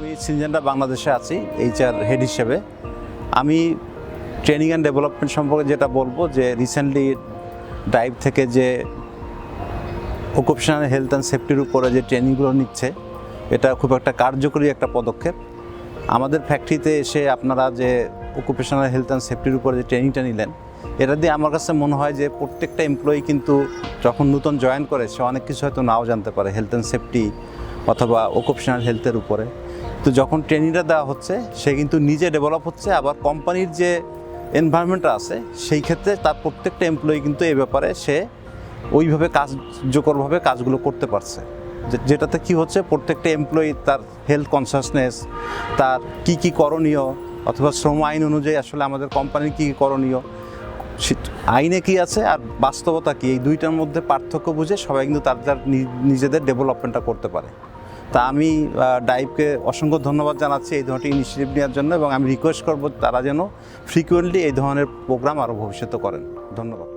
আমি সিনজেন্টা বাংলাদেশে আছি এইচআর হেড হিসেবে। আমি ট্রেনিং অ্যান্ড ডেভেলপমেন্ট সম্পর্কে যেটা বলবো যে রিসেন্টলি ডাইভ থেকে যে অকুপেশনাল হেলথ অ্যান্ড সেফটির উপরে যে ট্রেনিংগুলো নিচ্ছে, এটা খুব একটা কার্যকরী একটা পদক্ষেপ। আমাদের ফ্যাক্টরিতে এসে আপনারা যে অকুপেশনাল হেলথ অ্যান্ড সেফটির উপরে যে ট্রেনিংটা নিলেন, এটা দিয়ে আমার কাছে মনে হয় যে প্রত্যেকটা এমপ্লয়ি কিন্তু যখন নতুন জয়েন করে সে অনেক কিছু হয়তো নাও জানতে পারে হেলথ অ্যান্ড সেফটি অথবা অকুপেশনাল হেলথের উপরে। তো যখন ট্রেনিংটা দেওয়া হচ্ছে সে কিন্তু নিজে ডেভেলপ হচ্ছে, আবার কোম্পানির যে এনভায়রনমেন্টটা আছে সেই ক্ষেত্রে তার প্রত্যেকটা এমপ্লয়ি কিন্তু এই ব্যাপারে সে ওইভাবে কার্যকরভাবে কাজগুলো করতে পারছে, যেটাতে কি হচ্ছে প্রত্যেকটা এমপ্লয়ি তার হেলথ কনসাসনেস, তার কি করণীয় অথবা শ্রম আইন অনুযায়ী আসলে আমাদের কোম্পানির কী করণীয়, আইনে কি আছে আর বাস্তবতা কি, এই দুইটার মধ্যে পার্থক্য বুঝে সবাই কিন্তু তার নিজেদের ডেভেলপমেন্টটা করতে পারে। তা আমি ডাইভকে অসংখ্য ধন্যবাদ জানাচ্ছি এই ধরনের ইনিশিয়েটিভ নেওয়ার জন্য, এবং আমি রিকোয়েস্ট করব তারা যেন ফ্রিকুয়েন্টলি এই ধরনের প্রোগ্রাম আরও ভবিষ্যতে করেন। ধন্যবাদ।